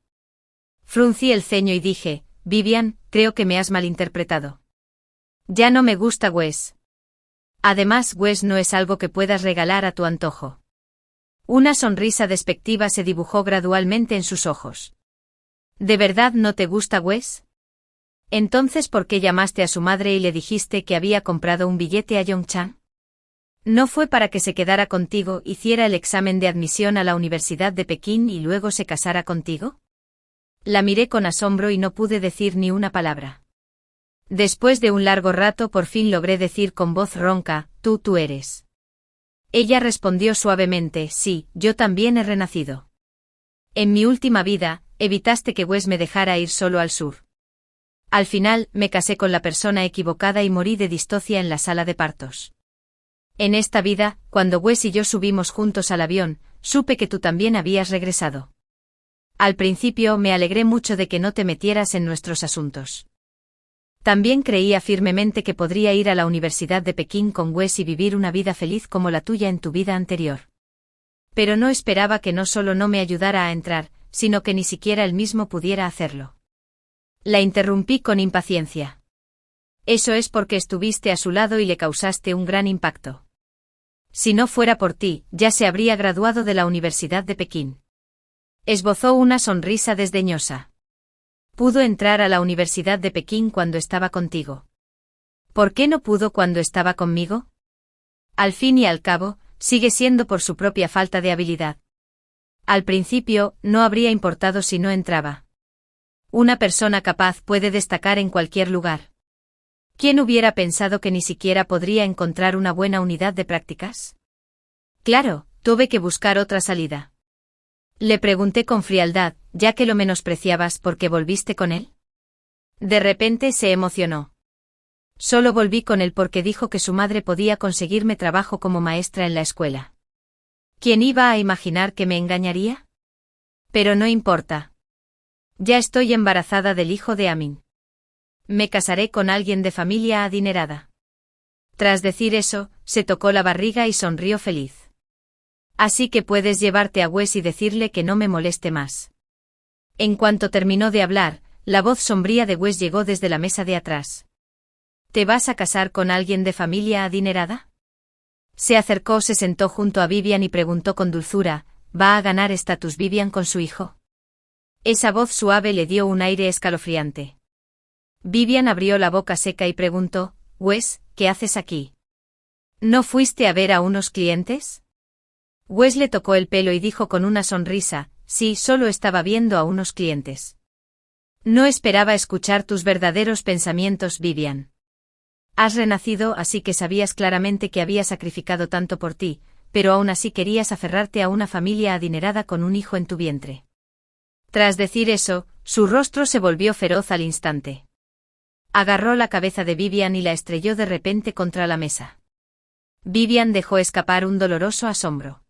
Speaker 1: Fruncí el ceño y dije: Vivian, creo que me has malinterpretado. Ya no me gusta Wes. Además, Wes no es algo que puedas regalar a tu antojo. Una sonrisa despectiva se dibujó gradualmente en sus ojos. ¿De verdad no te gusta Wes? Entonces, ¿por qué llamaste a su madre y le dijiste que había comprado un billete a Yongchan? ¿No fue para que se quedara contigo, hiciera el examen de admisión a la Universidad de Pekín y luego se casara contigo? La miré con asombro y no pude decir ni una palabra. Después de un largo rato por fin logré decir con voz ronca: tú eres. Ella respondió suavemente: sí, yo también he renacido. En mi última vida, evitaste que Wes me dejara ir solo al sur. Al final, me casé con la persona equivocada y morí de distocia en la sala de partos. En esta vida, cuando Wes y yo subimos juntos al avión, supe que tú también habías regresado. Al principio me alegré mucho de que no te metieras en nuestros asuntos. También creía firmemente que podría ir a la Universidad de Pekín con Wes y vivir una vida feliz como la tuya en tu vida anterior. Pero no esperaba que no solo no me ayudara a entrar, sino que ni siquiera él mismo pudiera hacerlo. La interrumpí con impaciencia. Eso es porque estuviste a su lado y le causaste un gran impacto. Si no fuera por ti, ya se habría graduado de la Universidad de Pekín. Esbozó una sonrisa desdeñosa. Pudo entrar a la Universidad de Pekín cuando estaba contigo. ¿Por qué no pudo cuando estaba conmigo? Al fin y al cabo, sigue siendo por su propia falta de habilidad. Al principio, no habría importado si no entraba. Una persona capaz puede destacar en cualquier lugar. ¿Quién hubiera pensado que ni siquiera podría encontrar una buena unidad de prácticas? Claro, tuve que buscar otra salida. Le pregunté con frialdad, ya que lo menospreciabas porque volviste con él. De repente se emocionó. Solo volví con él porque dijo que su madre podía conseguirme trabajo como maestra en la escuela. ¿Quién iba a imaginar que me engañaría? Pero no importa. Ya estoy embarazada del hijo de Amin. Me casaré con alguien de familia adinerada. Tras decir eso, se tocó la barriga y sonrió feliz. Así que puedes llevarte a Wes y decirle que no me moleste más. En cuanto terminó de hablar, la voz sombría de Wes llegó desde la mesa de atrás. ¿Te vas a casar con alguien de familia adinerada? Se acercó, se sentó junto a Vivian y preguntó con dulzura: ¿va a ganar estatus Vivian con su hijo? Esa voz suave le dio un aire escalofriante. Vivian abrió la boca seca y preguntó: Wes, ¿qué haces aquí? ¿No fuiste a ver a unos clientes? Wes le tocó el pelo y dijo con una sonrisa: sí, solo estaba viendo a unos clientes. No esperaba escuchar tus verdaderos pensamientos, Vivian. Has renacido, así que sabías claramente que había sacrificado tanto por ti, pero aún así querías aferrarte a una familia adinerada con un hijo en tu vientre. Tras decir eso, su rostro se volvió feroz al instante. Agarró la cabeza de Vivian y la estrelló de repente contra la mesa. Vivian dejó escapar un doloroso asombro.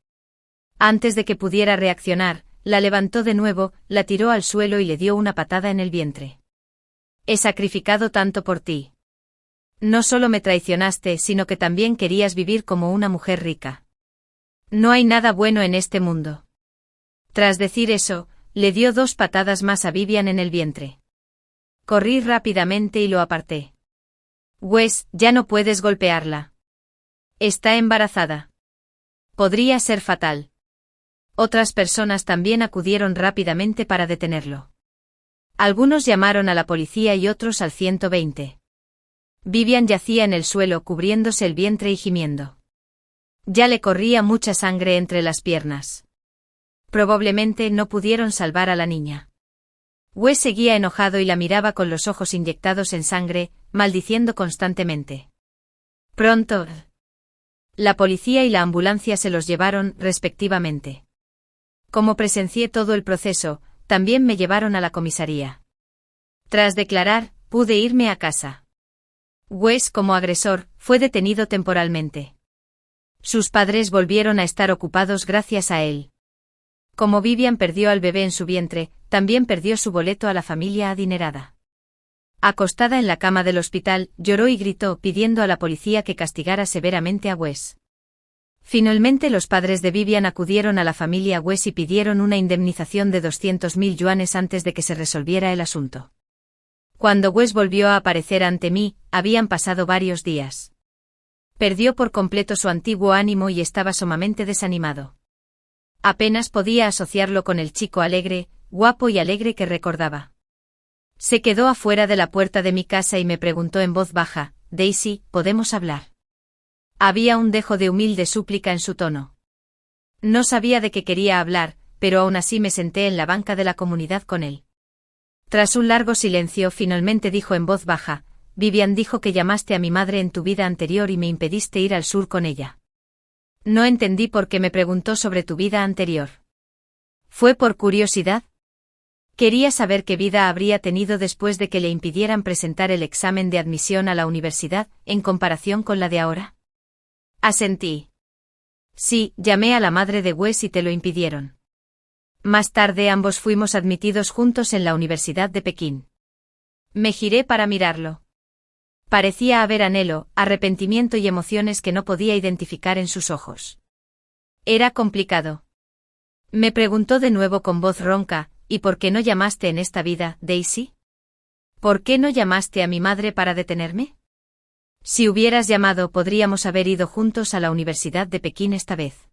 Speaker 1: Antes de que pudiera reaccionar, la levantó de nuevo, la tiró al suelo y le dio una patada en el vientre. He sacrificado tanto por ti. No solo me traicionaste, sino que también querías vivir como una mujer rica. No hay nada bueno en este mundo. Tras decir eso, le dio 2 patadas más a Vivian en el vientre. Corrí rápidamente y lo aparté. Wes, ya no puedes golpearla. Está embarazada. Podría ser fatal. Otras personas también acudieron rápidamente para detenerlo. Algunos llamaron a la policía y otros al 120. Vivian yacía en el suelo cubriéndose el vientre y gimiendo. Ya le corría mucha sangre entre las piernas. Probablemente no pudieron salvar a la niña. Wes seguía enojado y la miraba con los ojos inyectados en sangre, maldiciendo constantemente. Pronto. La policía y la ambulancia se los llevaron, respectivamente. Como presencié todo el proceso, también me llevaron a la comisaría. Tras declarar, pude irme a casa. Wes, como agresor, fue detenido temporalmente. Sus padres volvieron a estar ocupados gracias a él. Como Vivian perdió al bebé en su vientre, también perdió su boleto a la familia adinerada. Acostada en la cama del hospital, lloró y gritó pidiendo a la policía que castigara severamente a Wes. Finalmente los padres de Vivian acudieron a la familia Wes y pidieron una indemnización de 200.000 yuanes antes de que se resolviera el asunto. Cuando Wes volvió a aparecer ante mí, habían pasado varios días. Perdió por completo su antiguo ánimo y estaba sumamente desanimado. Apenas podía asociarlo con el chico alegre, guapo y alegre que recordaba. Se quedó afuera de la puerta de mi casa y me preguntó en voz baja, Daisy, ¿podemos hablar? Había un dejo de humilde súplica en su tono. No sabía de qué quería hablar, pero aún así me senté en la banca de la comunidad con él. Tras un largo silencio, finalmente dijo en voz baja, Vivian dijo que llamaste a mi madre en tu vida anterior y me impediste ir al sur con ella. No entendí por qué me preguntó sobre tu vida anterior. ¿Fue por curiosidad? Quería saber qué vida habría tenido después de que le impidieran presentar el examen de admisión a la universidad, en comparación con la de ahora. Asentí. Sí, llamé a la madre de Wes y te lo impidieron. Más tarde ambos fuimos admitidos juntos en la Universidad de Pekín. Me giré para mirarlo. Parecía haber anhelo, arrepentimiento y emociones que no podía identificar en sus ojos. Era complicado. Me preguntó de nuevo con voz ronca, ¿y por qué no llamaste en esta vida, Daisy? ¿Por qué no llamaste a mi madre para detenerme? Si hubieras llamado podríamos haber ido juntos a la Universidad de Pekín esta vez.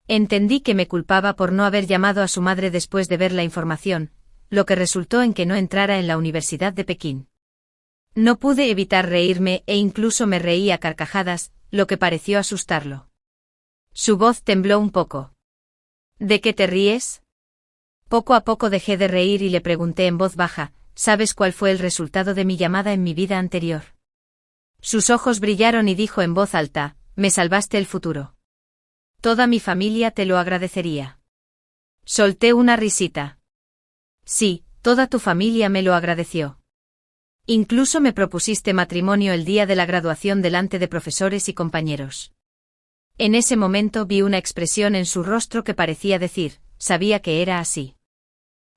Speaker 1: Entendí que me culpaba por no haber llamado a su madre después de ver la información, lo que resultó en que no entrara en la Universidad de Pekín. No pude evitar reírme e incluso me reí a carcajadas, lo que pareció asustarlo. Su voz tembló un poco. ¿De qué te ríes? Poco a poco dejé de reír y le pregunté en voz baja, ¿sabes cuál fue el resultado de mi llamada en mi vida anterior? Sus ojos brillaron y dijo en voz alta, me salvaste el futuro. Toda mi familia te lo agradecería. Solté una risita. Sí, toda tu familia me lo agradeció. Incluso me propusiste matrimonio el día de la graduación delante de profesores y compañeros. En ese momento vi una expresión en su rostro que parecía decir, sabía que era así.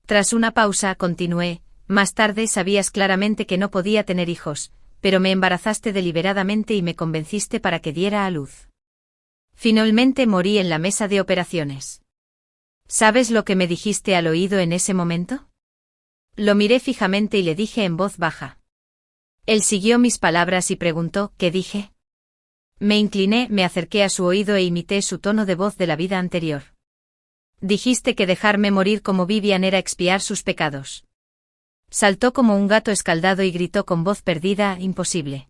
Speaker 1: Tras una pausa continué, más tarde sabías claramente que no podía tener hijos, pero me embarazaste deliberadamente y me convenciste para que diera a luz. Finalmente morí en la mesa de operaciones. ¿Sabes lo que me dijiste al oído en ese momento? Lo miré fijamente y le dije en voz baja. Él siguió mis palabras y preguntó, ¿qué dije? Me incliné, me acerqué a su oído e imité su tono de voz de la vida anterior. Dijiste que dejarme morir como Vivian era expiar sus pecados. Saltó como un gato escaldado y gritó con voz perdida, imposible.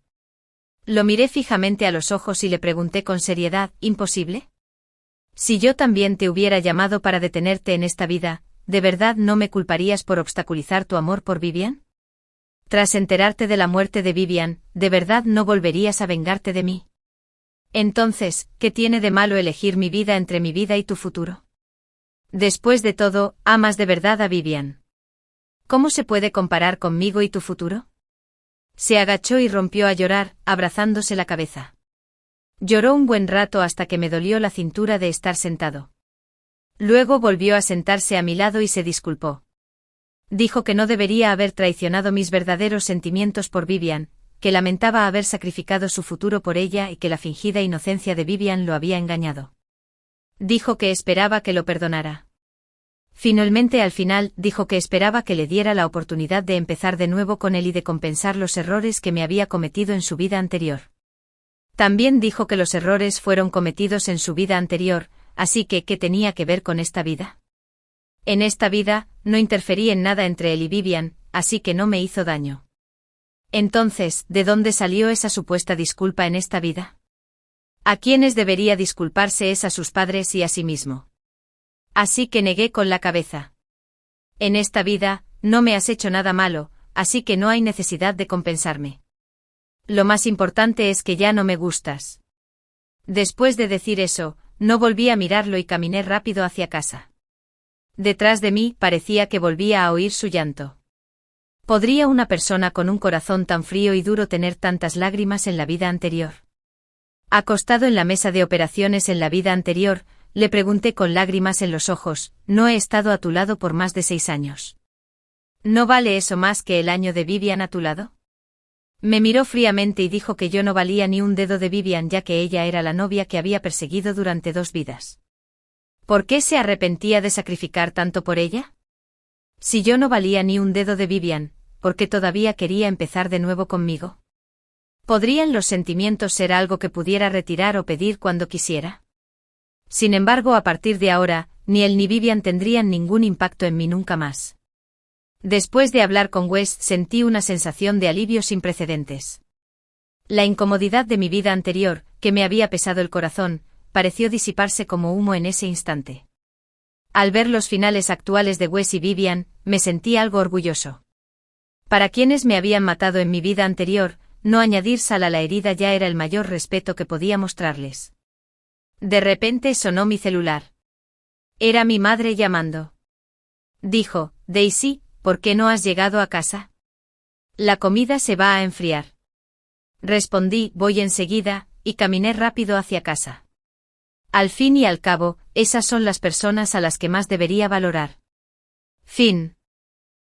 Speaker 1: Lo miré fijamente a los ojos y le pregunté con seriedad, ¿imposible? Si yo también te hubiera llamado para detenerte en esta vida, ¿de verdad no me culparías por obstaculizar tu amor por Vivian? Tras enterarte de la muerte de Vivian, ¿de verdad no volverías a vengarte de mí? Entonces, ¿qué tiene de malo elegir mi vida entre mi vida y tu futuro? Después de todo, ¿amas de verdad a Vivian? ¿Cómo se puede comparar conmigo y tu futuro? Se agachó y rompió a llorar, abrazándose la cabeza. Lloró un buen rato hasta que me dolió la cintura de estar sentado. Luego volvió a sentarse a mi lado y se disculpó. Dijo que no debería haber traicionado mis verdaderos sentimientos por Vivian, que lamentaba haber sacrificado su futuro por ella y que la fingida inocencia de Vivian lo había engañado. Dijo que esperaba que lo perdonara. Finalmente al final dijo que esperaba que le diera la oportunidad de empezar de nuevo con él y de compensar los errores que me había cometido en su vida anterior. También dijo que los errores fueron cometidos en su vida anterior, así que ¿qué tenía que ver con esta vida? En esta vida, no interferí en nada entre él y Vivian, así que no me hizo daño. Entonces, ¿de dónde salió esa supuesta disculpa en esta vida? ¿A quiénes debería disculparse es a sus padres y a sí mismo? Así que negué con la cabeza. En esta vida, no me has hecho nada malo, así que no hay necesidad de compensarme. Lo más importante es que ya no me gustas. Después de decir eso, no volví a mirarlo y caminé rápido hacia casa. Detrás de mí parecía que volvía a oír su llanto. ¿Podría una persona con un corazón tan frío y duro tener tantas lágrimas en la vida anterior? Acostado en la mesa de operaciones en la vida anterior, le pregunté con lágrimas en los ojos, no he estado a tu lado por más de 6 años. ¿No vale eso más que el año de Vivian a tu lado? Me miró fríamente y dijo que yo no valía ni un dedo de Vivian ya que ella era la novia que había perseguido durante 2 vidas. ¿Por qué se arrepentía de sacrificar tanto por ella? Si yo no valía ni un dedo de Vivian, ¿por qué todavía quería empezar de nuevo conmigo? ¿Podrían los sentimientos ser algo que pudiera retirar o pedir cuando quisiera? Sin embargo, a partir de ahora, ni él ni Vivian tendrían ningún impacto en mí nunca más. Después de hablar con Wes, sentí una sensación de alivio sin precedentes. La incomodidad de mi vida anterior, que me había pesado el corazón, pareció disiparse como humo en ese instante. Al ver los finales actuales de Wes y Vivian, me sentí algo orgulloso. Para quienes me habían matado en mi vida anterior, no añadir sal a la herida ya era el mayor respeto que podía mostrarles. De repente sonó mi celular. Era mi madre llamando. Dijo, Daisy, ¿por qué no has llegado a casa? La comida se va a enfriar. Respondí, voy enseguida, y caminé rápido hacia casa. Al fin y al cabo, esas son las personas a las que más debería valorar. Fin.